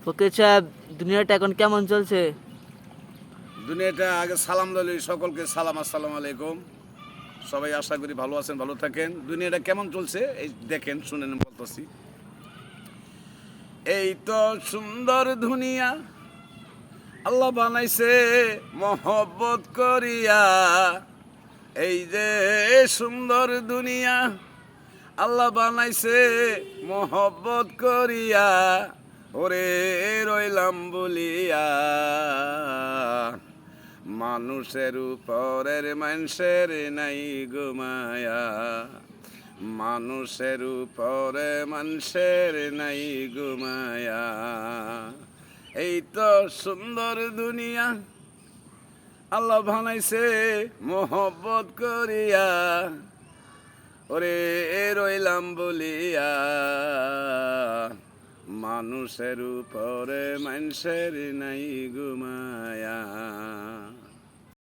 ফকির সাহেব, দুনিয়াটা এখন কেমন চলছে? দুনিয়াটা আগে সালাম দিলি সকলকে সালাম, আসসালামু আলাইকুম। সবাই আশা করি ভালো আছেন, ভালো থাকেন। দুনিয়াটা কেমন চলছে এই দেখেন, শুনেন বলতেছি। এই তো সুন্দর দুনিয়া আল্লাহ বানাইছে মহব্বত করিয়া। এই যে সুন্দর দুনিয়া আল্লাহ বানাইছে মহব্বত করিয়া, ওরে রইলাম বলিয়া। মানুষের উপরের মানুষের নাই ঘুমায়া, মানুষের উপরে মানুষের নাই ঘুমায়া। এই তো সুন্দর দুনিয়া আল্লাহ বানাইছে মোহব্বত করিয়া, ওরে রইলাম বলিয়া। মানুষের উপরে মানুষের নাই ঘুমায়া।